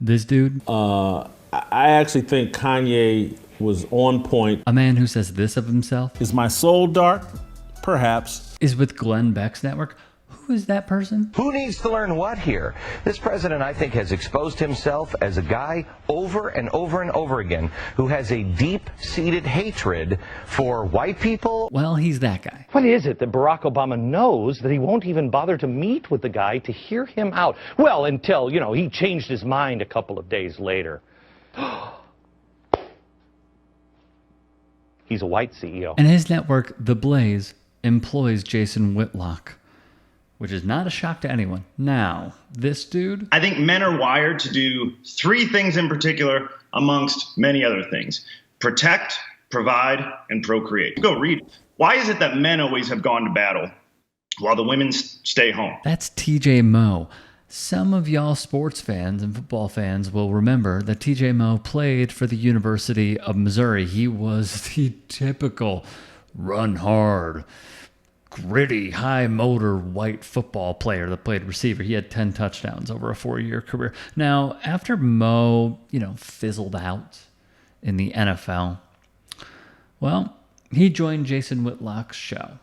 This dude, I actually think Kanye was on point. a man who says this of himself, Is my soul dark? Perhaps. is with Glenn Beck's network. Who is that person? Who needs to learn what here? This president, I think, has exposed himself as a guy over and over and over again who has a deep-seated hatred for white people. Well, he's that guy. What is it that Barack Obama knows that he won't even bother to meet with the guy to hear him out? Well, until, he changed his mind a couple of days later. He's a white CEO. And his network, The Blaze, employs Jason Whitlock, which is not a shock to anyone. Now, this dude... I think men are wired to do three things in particular amongst many other things. Protect, provide, and procreate. Go read. Why is it that men always have gone to battle while the women stay home? That's TJ Moe. Some of y'all sports fans and football fans will remember that TJ Moe played for the University of Missouri. He was the typical run hard, gritty, high motor white football player that played receiver. He had 10 touchdowns over a 4-year career. Now, after Moe, fizzled out in the NFL, well, he joined Jason Whitlock's show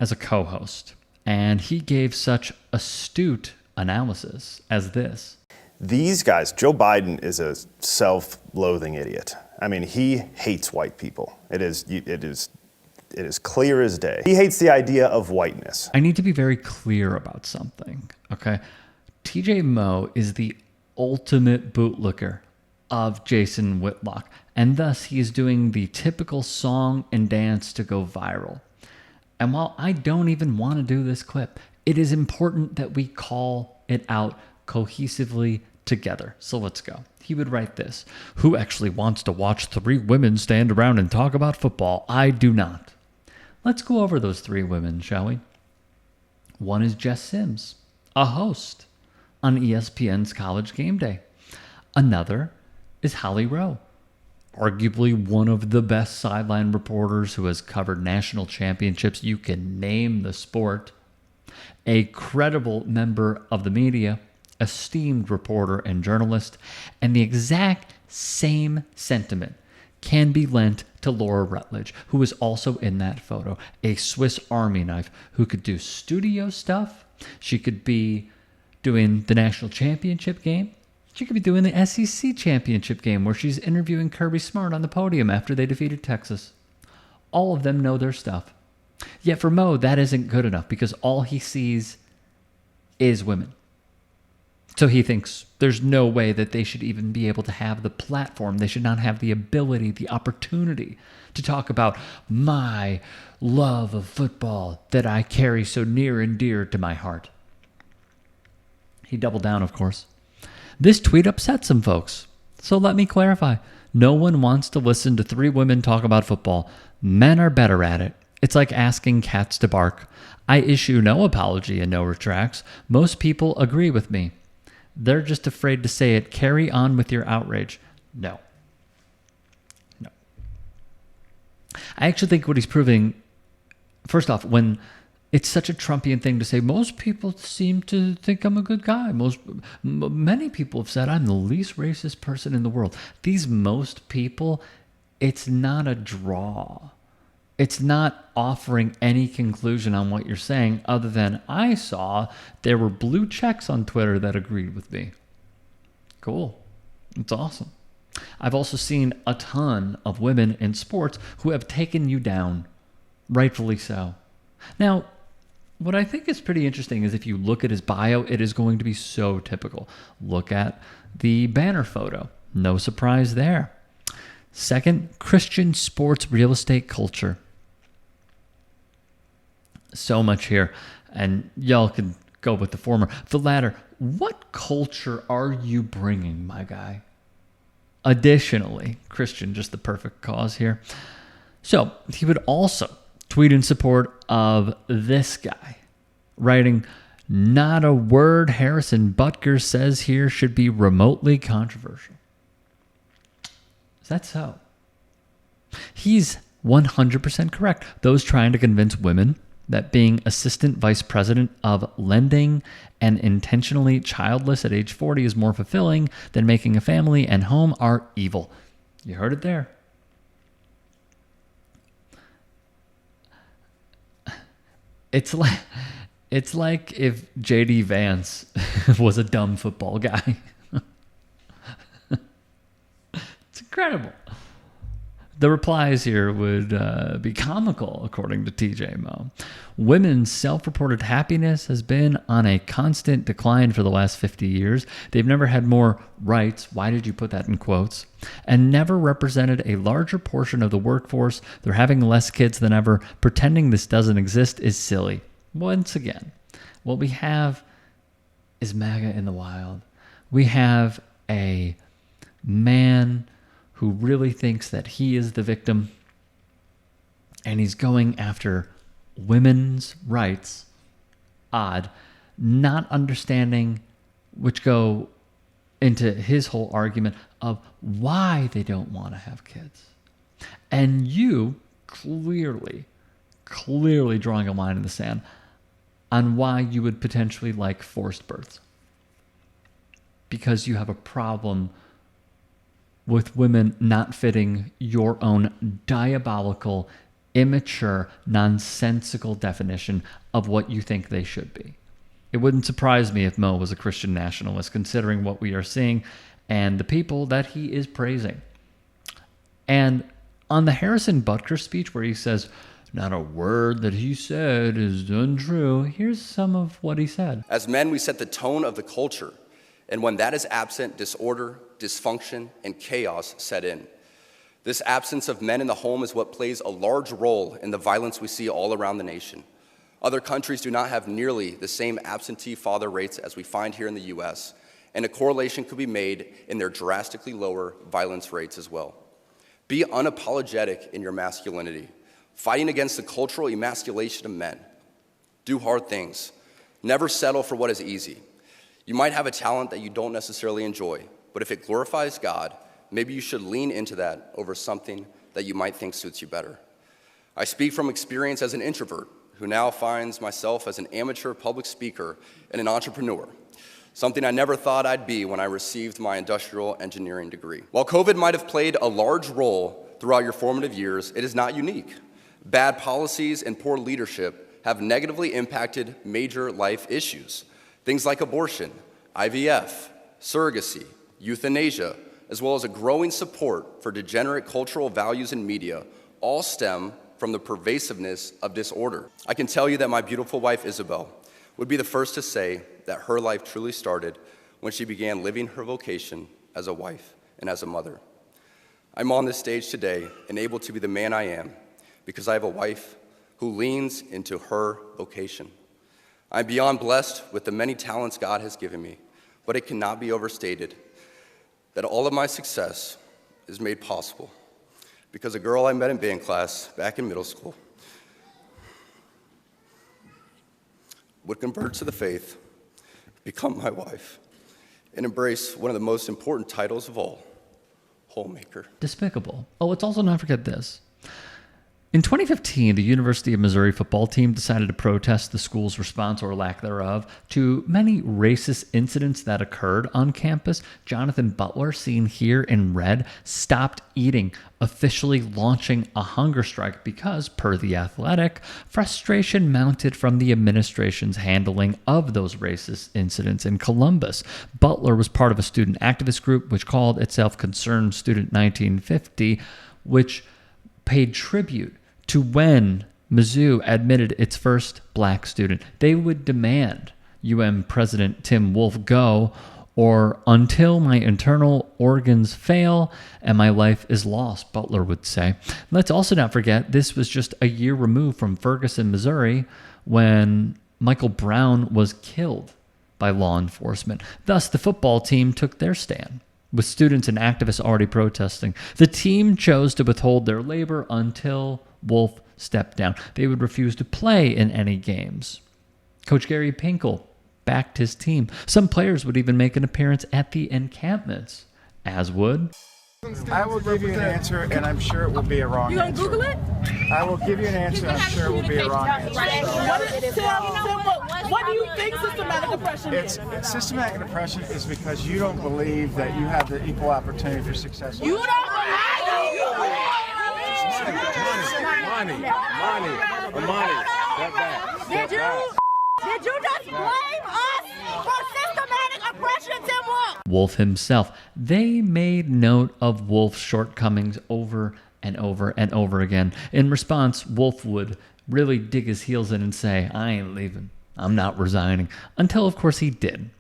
as a co-host, and he gave such astute analysis as this. These guys, Joe Biden is a self-loathing idiot. I mean, he hates white people. It is clear as day. He hates the idea of whiteness. I need to be very clear about something, okay? TJ Moe is the ultimate bootlicker of Jason Whitlock, and thus he is doing the typical song and dance to go viral. And while I don't even want to do this clip, it is important that we call it out cohesively together. So let's go. He would write this: "Who actually wants to watch 3 women stand around and talk about football? I do not." Let's go over those 3 women, shall we? One is Jess Sims, a host on ESPN's College Game Day. Another is Holly Rowe, arguably one of the best sideline reporters who has covered national championships. You can name the sport. A credible member of the media, esteemed reporter and journalist, and the exact same sentiment can be lent to Laura Rutledge, who is also in that photo, a Swiss Army knife who could do studio stuff. She could be doing the national championship game. She could be doing the SEC championship game where she's interviewing Kirby Smart on the podium after they defeated Texas. All of them know their stuff. Yet for Moe, that isn't good enough because all he sees is women. So he thinks there's no way that they should even be able to have the platform. They should not have the ability, the opportunity to talk about my love of football that I carry so near and dear to my heart. He doubled down, of course. This tweet upset some folks. So let me clarify. No one wants to listen to 3 women talk about football. Men are better at it. It's like asking cats to bark. I issue no apology and no retracts. Most people agree with me. They're just afraid to say it. Carry on with your outrage. No. I actually think what he's proving, first off, when it's such a Trumpian thing to say, most people seem to think I'm a good guy. Many people have said I'm the least racist person in the world. These most people, it's not a draw. It's not offering any conclusion on what you're saying other than I saw there were blue checks on Twitter that agreed with me. Cool. It's awesome. I've also seen a ton of women in sports who have taken you down, rightfully so. Now, what I think is pretty interesting is if you look at his bio, it is going to be so typical. Look at the banner photo. No surprise there. Second, Christian sports real estate culture. So much here, and y'all can go with the former. The latter, what culture are you bringing, my guy? Additionally, Christian, just the perfect cause here. So he would also tweet in support of this guy, writing, "Not a word Harrison Butker says here should be remotely controversial." Is that so? He's 100% correct. Those trying to convince women that being assistant vice president of lending and intentionally childless at age 40 is more fulfilling than making a family and home are evil. You heard it there. It's like if JD Vance was a dumb football guy. It's incredible. The replies here would be comical, according to TJ Mo. Women's self-reported happiness has been on a constant decline for the last 50 years. They've never had more rights. Why did you put that in quotes? And never represented a larger portion of the workforce. They're having less kids than ever. Pretending this doesn't exist is silly. Once again, what we have is MAGA in the wild. We have a man who really thinks that he is the victim, and he's going after women's rights, not understanding, which go into his whole argument of why they don't want to have kids. And you clearly drawing a line in the sand on why you would potentially like forced births. Because you have a problem with women not fitting your own diabolical, immature, nonsensical definition of what you think they should be. It wouldn't surprise me if Mo was a Christian nationalist, considering what we are seeing and the people that he is praising. And on the Harrison Butker speech where he says, not a word that he said is untrue, here's some of what he said. As men, we set the tone of the culture. And when that is absent, disorder, dysfunction, and chaos set in. This absence of men in the home is what plays a large role in the violence we see all around the nation. Other countries do not have nearly the same absentee father rates as we find here in the U.S., and a correlation could be made in their drastically lower violence rates as well. Be unapologetic in your masculinity, fighting against the cultural emasculation of men. Do hard things. Never settle for what is easy. You might have a talent that you don't necessarily enjoy, but if it glorifies God, maybe you should lean into that over something that you might think suits you better. I speak from experience as an introvert who now finds myself as an amateur public speaker and an entrepreneur, something I never thought I'd be when I received my industrial engineering degree. While COVID might have played a large role throughout your formative years, it is not unique. Bad policies and poor leadership have negatively impacted major life issues. Things like abortion, IVF, surrogacy, euthanasia, as well as a growing support for degenerate cultural values in media, all stem from the pervasiveness of disorder. I can tell you that my beautiful wife, Isabel, would be the first to say that her life truly started when she began living her vocation as a wife and as a mother. I'm on this stage today and able to be the man I am because I have a wife who leans into her vocation. I'm beyond blessed with the many talents God has given me, but it cannot be overstated that all of my success is made possible because a girl I met in band class back in middle school would convert to the faith, become my wife, and embrace one of the most important titles of all, homemaker. Despicable. Oh, let's also not forget this. In 2015, the University of Missouri football team decided to protest the school's response, or lack thereof, to many racist incidents that occurred on campus. Jonathan Butler, seen here in red, stopped eating, officially launching a hunger strike because, per The Athletic, frustration mounted from the administration's handling of those racist incidents in Columbus. Butler was part of a student activist group which called itself Concerned Student 1950, which paid tribute to when Mizzou admitted its first black student. They would demand President Tim Wolf go, or until my internal organs fail and my life is lost, Butler would say. Let's also not forget, this was just a year removed from Ferguson, Missouri, when Michael Brown was killed by law enforcement. Thus, the football team took their stand. With students and activists already protesting, the team chose to withhold their labor until Wolf stepped down. They would refuse to play in any games. Coach Gary Pinkel backed his team. Some players would even make an appearance at the encampments, as would I will give you an answer, and I'm sure it will be a wrong answer. You gonna Google it? I will give you an answer, and I'm sure it will be a wrong answer. What do you think systematic oppression is? Systematic oppression is because you don't believe that you have the equal opportunity for success. You don't believe Did you just blame us for systematic oppression, Tim Wolf? Wolf himself. They made note of Wolf's shortcomings over and over and over again. In response, Wolf would really dig his heels in and say, I ain't leaving. I'm not resigning. Until, of course, he did,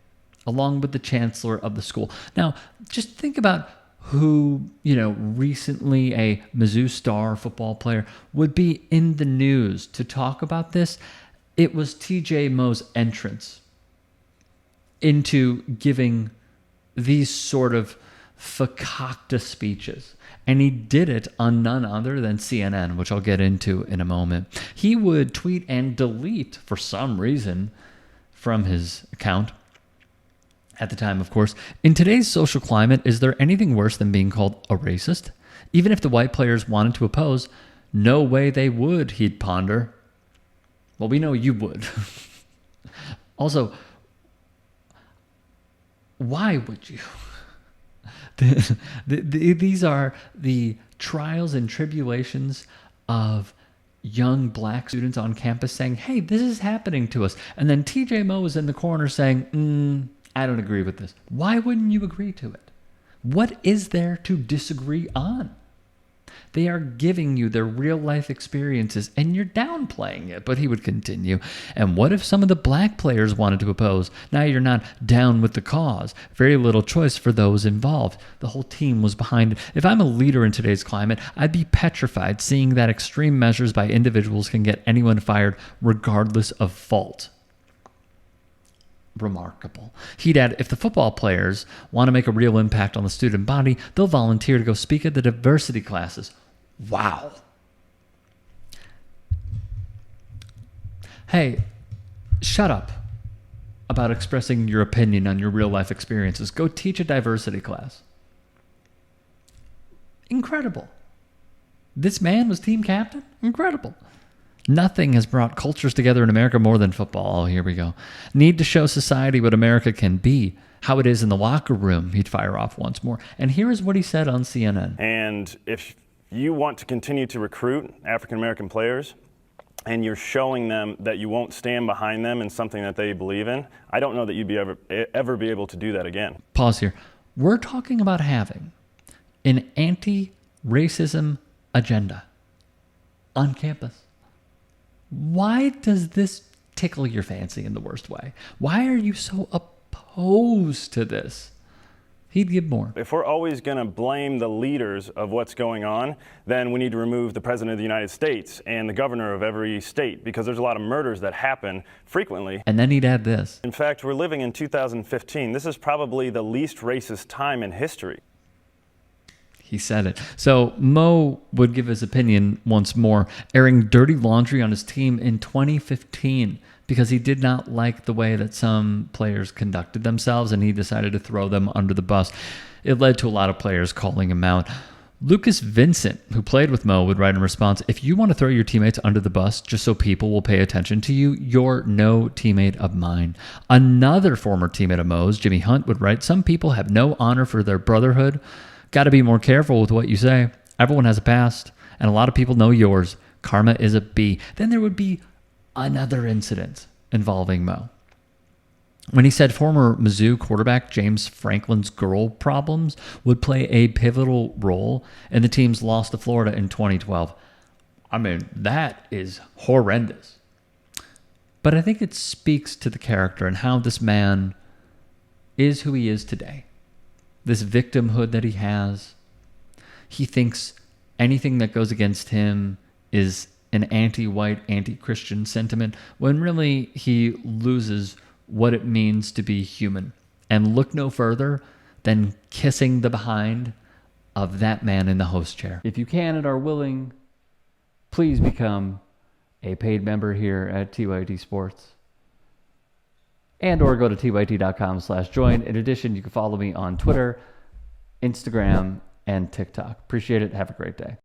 along with the chancellor of the school. Now, just think about who, recently a Mizzou star football player would be in the news to talk about this. It was TJ Moe's entrance into giving these sort of fakakta speeches. And he did it on none other than CNN, which I'll get into in a moment. He would tweet and delete, for some reason, from his account. At the time, of course. In today's social climate, is there anything worse than being called a racist? Even if the white players wanted to oppose, no way they would, he'd ponder. Well, we know you would. Also, why would you? These are the trials and tribulations of young black students on campus saying, hey, this is happening to us. And then TJ Moe is in the corner saying, I don't agree with this. Why wouldn't you agree to it? What is there to disagree on? They are giving you their real life experiences and you're downplaying it. But he would continue. And what if some of the black players wanted to oppose? Now you're not down with the cause. Very little choice for those involved. The whole team was behind it. If I'm a leader in today's climate, I'd be petrified seeing that extreme measures by individuals can get anyone fired regardless of fault. Remarkable. He'd add, if the football players want to make a real impact on the student body, they'll volunteer to go speak at the diversity classes. Wow. Hey, shut up about expressing your opinion on your real life experiences. Go teach a diversity class. Incredible. This man was team captain? Incredible. Nothing has brought cultures together in America more than football. Oh, here we go. Need to show society what America can be, how it is in the locker room. He'd fire off once more. And here is what he said on CNN. And if you want to continue to recruit African-American players and you're showing them that you won't stand behind them in something that they believe in, I don't know that you'd ever be able to do that again. Pause here. We're talking about having an anti-racism agenda on campus. Why does this tickle your fancy in the worst way? Why are you so opposed to this? He'd give more. If we're always going to blame the leaders of what's going on, then we need to remove the President of the United States and the governor of every state, because there's a lot of murders that happen frequently. And then he'd add this. In fact, we're living in 2015. This is probably the least racist time in history. He said it. So Mo would give his opinion once more, airing dirty laundry on his team in 2015 because he did not like the way that some players conducted themselves and he decided to throw them under the bus. It led to a lot of players calling him out. Lucas Vincent, who played with Mo, would write in response, if you want to throw your teammates under the bus just so people will pay attention to you, you're no teammate of mine. Another former teammate of Mo's, Jimmy Hunt, would write, some people have no honor for their brotherhood. Got to be more careful with what you say. Everyone has a past, and a lot of people know yours. Karma is a B. Then there would be another incident involving Mo. When he said former Mizzou quarterback James Franklin's girl problems would play a pivotal role in the team's loss to Florida in 2012. I mean, that is horrendous. But I think it speaks to the character and how this man is who he is today. This victimhood that he has. He thinks anything that goes against him is an anti-white, anti-Christian sentiment, when really he loses what it means to be human. And look no further than kissing the behind of that man in the host chair. If you can and are willing, please become a paid member here at TYT Sports. And or go to tyt.com/join. In addition, you can follow me on Twitter, Instagram, and TikTok. Appreciate it. Have a great day.